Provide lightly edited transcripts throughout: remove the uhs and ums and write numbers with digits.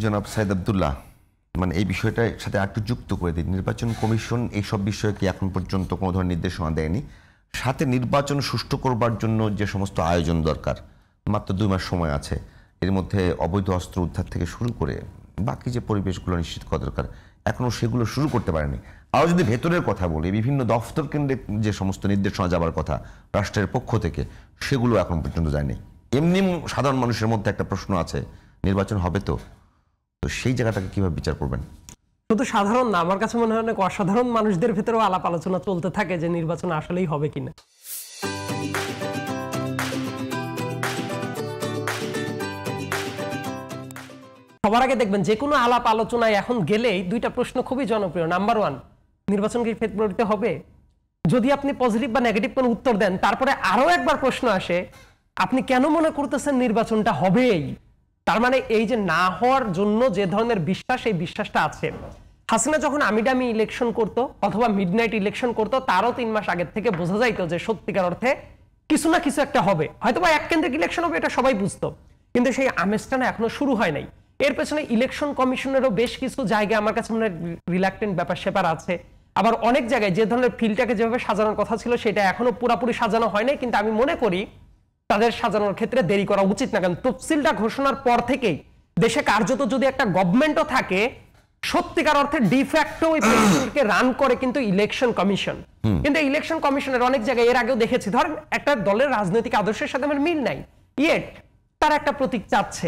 জনাব সাইদ আব্দুল্লাহ, মানে এই বিষয়টার সাথে একটু যুক্ত করে দিই, নির্বাচন কমিশন এইসব বিষয়ে কি এখন পর্যন্ত কোনো ধরনের নির্দেশনা দেয়নি? সাথে নির্বাচন সুষ্ঠু করবার জন্য যে সমস্ত আয়োজন দরকার, মাত্র 2 মাস সময় আছে, এর মধ্যে অবৈধ অস্ত্র উদ্ধার থেকে শুরু করে বাকি যে পরিবেশগুলো নিশ্চিত করা দরকার, এখনও সেগুলো শুরু করতে পারেনি। আরও যদি ভেতরের কথা বলি, বিভিন্ন দফতর কেন্দ্রে যে সমস্ত নির্দেশনা যাবার কথা রাষ্ট্রের পক্ষ থেকে, সেগুলো এখন পর্যন্ত যায়নি। এমনি সাধারণ মানুষের মধ্যে একটা প্রশ্ন আছে, নির্বাচন হবে তো সেই জায়গাটাকে কিভাবে বিচার করবেন? শুধু সাধারণ না, আমার কাছে মনে হয় অনেক অসাধারণ মানুষদের ভেতরেও আলাপ আলোচনা চলতে থাকে যে নির্বাচন আসলেই হবে কিনা। সবার আগে দেখবেন যে কোনো আলাপ আলোচনায় এখন গেলেই 2টা প্রশ্ন খুবই জনপ্রিয়। নাম্বার 1, নির্বাচন কি ফেব্রুয়ারিতে হবে? যদি আপনি পজিটিভ বা নেগেটিভ কোনো উত্তর দেন, তারপরে আরো একবার প্রশ্ন আসে, আপনি কেন মনে করতেছেন নির্বাচনটা হবেই? তার মানে এই যে না হওয়ার জন্য যে ধরনের বিশ্বাস, এই বিশ্বাসটা আছে। হাসিনা যখন আমিডামি ইলেকশন করতো অথবা মিডনাইট ইলেকশন করতো, তারও 3 মাস আগের থেকে বোঝা যাইতো যে সত্যিকার অর্থে কিছু না কিছু একটা হবে, হয়তোবা এক কেন্দ্রিক ইলেকশন হবে, এটা সবাই বুঝতো, কিন্তু সেই আমেজটা না এখনো শুরু হয় নাই। এর পেছনে ইলেকশন কমিশনেরও বেশ কিছু জায়গায় আমার কাছে মনে হয় রিল্যাক্টেন্ট ব্যাপার স্যাপার আছে। আবার অনেক জায়গায় যে ধরনের ফিল্ডটাকে যেভাবে সাজানোর কথা ছিল সেটা এখনো পুরোপুরি সাজানো হয় নাই, কিন্তু আমি মনে করি তাদের সাজানোর ক্ষেত্রে দেরি করা উচিত না। কারণ তফসিলটা ঘোষণার পর থেকেই দেশে কার্যত যদি একটা গভর্নমেন্টও থাকে, সত্যিকার অর্থে ডিফ্যাক্টো ওই প্রেসিডেন্টকে রান করে কিন্তু ইলেকশন কমিশন। কিন্তু ইলেকশন কমিশনের অনেক জায়গায় এর আগেও দেখেছি, ধরেন একটা দলের রাজনৈতিক আদর্শের সাথে আমার মিল নাই, ইয়েট তার একটা প্রতীক চাচ্ছে,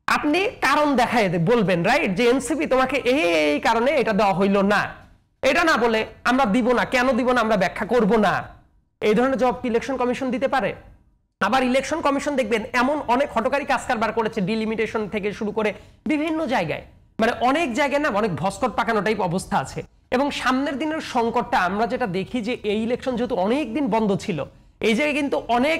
আপনি কারণ দেখায় বলবেন, রাইট, যে এনসিপি তোমাকে এই কারণে এটা দেওয়া হইল না, এটা না বলে আমরা দিব না, কেন দিব না আমরা ব্যাখ্যা করব না, এই ধরনের জবাব কি ইলেকশন কমিশন দিতে পারে? আবার ইলেকশন কমিশন দেখবেন এমন অনেক হটকারী কাজ কারবার করেছে, ডিলিমিটেশন থেকে শুরু করে বিভিন্ন জায়গায়, মানে অনেক জায়গায় না অনেক ভস্কট পাকানো টাইপ অবস্থা আছে। এবং সামনের দিনের সংকটটা আমরা যেটা দেখি যে এই ইলেকশন যেহেতু অনেক দিন বন্ধ ছিল, এই জায়গায় কিন্তু অনেক,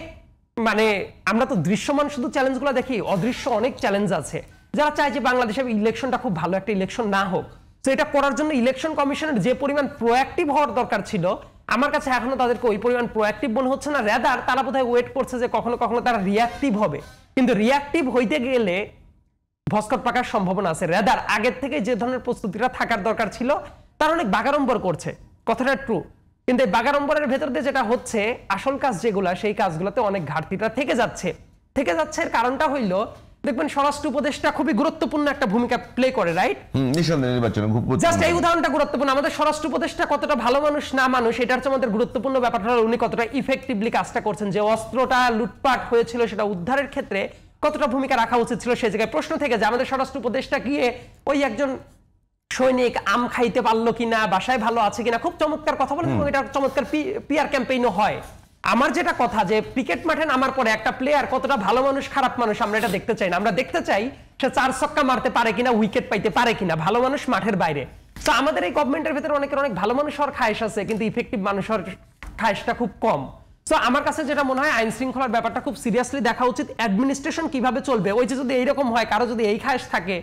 মানে আমরা তো দৃশ্যমান শুধু চ্যালেঞ্জগুলো দেখি, অদৃশ্য অনেক চ্যালেঞ্জ আছে। যারা চায় যে বাংলাদেশের ইলেকশনটা খুব ভালো একটা ইলেকশন না হোক, তো এটা করার জন্য ইলেকশন কমিশনের যে পরিমাণ প্রোঅ্যাক্টিভ হওয়ার দরকার ছিল, আমার কাছে এখনো তাদেরকে ওই পরিমাণ প্রোঅ্যাক্টিভ মনে হচ্ছে না। রাদার তারা বোধহয় ওয়েট করছে যে কখনো কখনো তারা রিঅ্যাক্টিভ হবে, কিন্তু রিঅ্যাক্টিভ হইতে গেলে ভস্কট পাকার সম্ভাবনা আছে। রাদার আগের থেকে যে ধরনের প্রস্তুতিটা থাকার দরকার ছিল, তার অনেক বাগাড়ম্বর করছে, কথাটা ট্রু, কিন্তু এই বাগাড়ম্বরের ভেতর দিয়ে যেটা হচ্ছে, আসল কাজ যেগুলা, সেই কাজগুলোতে অনেক ঘাটতিটা থেকে যাচ্ছে। এর কারণটা হইল, দেখবেন স্বরাষ্ট্র উপদেষ্টা খুবই গুরুত্বপূর্ণ একটা ভূমিকা প্লে করে, রাইট? নিঃসন্দেহে নির্বাচনে জাস্ট এই উদাহরণটা গুরুত্বপূর্ণ। আমাদের স্বরাষ্ট্র উপদেষ্টা কতটা ভালো মানুষ না মানুষ, এটার চেয়ে আমাদের গুরুত্বপূর্ণ ব্যাপারটা হলো উনি কতটা ইফেক্টিভলি কাজটা করছেন। যে অস্ত্রটা লুটপাট হয়েছিল সেটা উদ্ধারের ক্ষেত্রে কতটা ভূমিকা রাখা উচিত ছিল, সেই জায়গায় প্রশ্ন থেকে যে আমাদের স্বরাষ্ট্র উপদেষ্টা গিয়ে ওই একজন সৈনিক আম খাইতে পারলো কিনা, বাসায় ভালো আছে কিনা, খুব চমৎকার কথা বলেন, এবং এটা চমৎকার পিআর ক্যাম্পেইনও হয়। আমার যেটা কথা, যে ক্রিকেট মাঠে নামার পরে একটা প্লেয়ার কতটা ভালো মানুষ খারাপ মানুষ আমরা এটা দেখতে চাই না, আমরা দেখতে চাই সে 4 ছক্কা মারতে পারে কিনা, উইকেট পাইতে পারে কিনা, ভালো মানুষ মাঠের বাইরে। তো আমাদের এই গভর্নমেন্টের ভিতরে অনেকের অনেক ভালো মানুষ হওয়ার খায়েশ আছে, কিন্তু ইফেক্টিভ মানুষ হওয়ার খায়েশটা খুব কম। তো আমার কাছে যেটা মনে হয়, আইন শৃঙ্খলার ব্যাপারটা খুব সিরিয়াসলি দেখা উচিত। অ্যাডমিনিস্ট্রেশন কিভাবে চলবে, ওই যে যদি এইরকম হয়, কারো যদি এই খায়েশ থাকে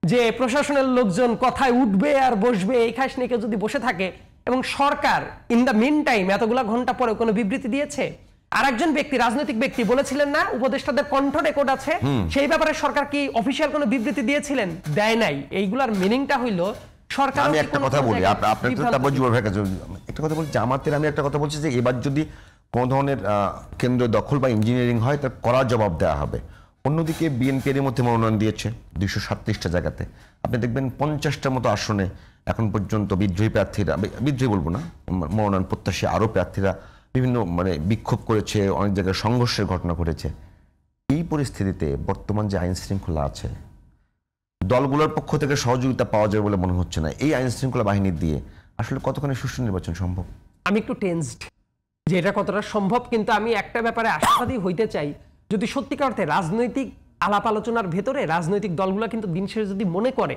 যে প্রশাসনের লোকজন কথায় উঠবে আর বসবে, এই খায়েশ নিয়ে কেউ যদি বসে থাকে, এবং সরকার ইন দ্য মিন টাইম এতগুলা ঘন্টা পরে কোনো বিবৃতি দিয়েছে, আর একজন ব্যক্তি, রাজনৈতিক ব্যক্তি বলেছিলেন না উপদেষ্টাদের কণ্ঠ রেকর্ড আছে, সেই ব্যাপারে সরকার কি অফিসিয়াল কোনো বিবৃতি দিয়েছিলেন? দেয় নাই। এইগুলার মিনিংটা হইল সরকার। আমি একটা কথা বলি, আপনার তো তারপর যুবর ভাই কাছে একটা কথা বলি, জামাতের আমি একটা কথা বলছি যে এবার যদি কোনো ধরনের কেন্দ্র দখল বা ইঞ্জিনিয়ারিং হয়, তার কড়া জবাব দেওয়া হবে। অন্যদিকে বিএনপির মধ্যে মনোনয়ন দিয়েছে 237টা জায়গাতে, আপনি দেখবেন 50টার মতো আসনে এখন পর্যন্ত বিদ্রোহী প্রার্থীরা, বিদ্রোহী বলবো না, মনোনয়ন প্রত্যাশী আরো প্রার্থীরা বিভিন্ন মানে বিক্ষোভ করেছে, অনেক জায়গায় সংঘর্ষের ঘটনা ঘটেছে। এই পরিস্থিতিতে বর্তমান যে আইন শৃঙ্খলা আছে, দলগুলোর পক্ষ থেকে সহযোগিতা পাওয়া যাবে বলে মনে হচ্ছে না। এই আইন শৃঙ্খলা বাহিনী দিয়ে আসলে কতখানি সুষ্ঠু নির্বাচন সম্ভব? আমি একটু টেনসড যে এটা কতটা সম্ভব, কিন্তু আমি একটা ব্যাপারে আশাবাদী হইতে চাই, যদি সত্যিকার অর্থে রাজনৈতিক আলাপ আলোচনার ভেতরে রাজনৈতিক দলগুলো কিন্তু দিন শেষে যদি মনে করে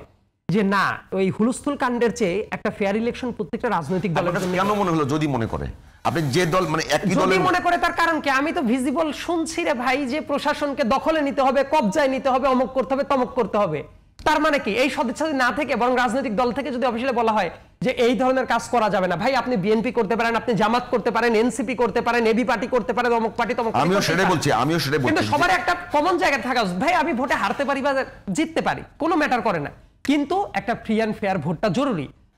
যে না, ওই হুলস্থুল কাণ্ডের চেয়ে একটা ফেয়ার ইলেকশন প্রত্যেকটা রাজনৈতিক দলের জন্য, কেন মনে হলো যদি মনে করে, আপনি যে দল মানে একই দল মনে করে, তার কারণ কি? আমি তো ভিজিবল শুনছি রে ভাই, যে প্রশাসনকে দখলে নিতে হবে, কবজায় নিতে হবে, অমুক করতে হবে, তমুক করতে হবে। তার মানে কি এই সদিচ্ছা না থেকে বরং রাজনৈতিক দল থেকে যদি অফিসিয়ালি বলা হয় যে এই ধরনের কাজ করা যাবে না, ভাই আপনি বিএনপি করতে পারেন, আপনি জামাত করতে পারেন, এনসিপি করতে পারেন, এবি পার্টি করতে পারেন, অমুক পার্টি তমুক পার্টি, আমিও সেটাই বলছি কিন্তু সবার একটা কমন জায়গা থাকা উচিত। ভাই আমি ভোটে হারতে পারি বা জিততে পারি, কোনো ম্যাটার করে না, কিন্তু একটা ফ্রি অ্যান্ড ফেয়ার ভোটটা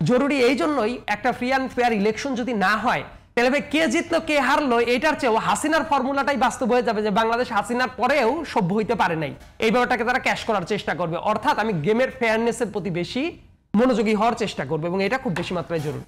জরুরি এই জন্যই একটা ফ্রি অ্যান্ড ফেয়ার ইলেকশন যদি না হয় তাহলে ভাই কে জিতলো কে হারলো এটার চেয়েও হাসিনার ফর্মুলাটাই বাস্তব হয়ে যাবে যে বাংলাদেশ হাসিনার পরেও সভ্য হইতে পারে নাই, এই ব্যাপারটাকে তারা ক্যাশ করার চেষ্টা করবে। অর্থাৎ আমি গেমের ফেয়ারনেসের প্রতি বেশি মনোযোগী হওয়ার চেষ্টা করবো এবং এটা খুব বেশি মাত্রায় জরুরি।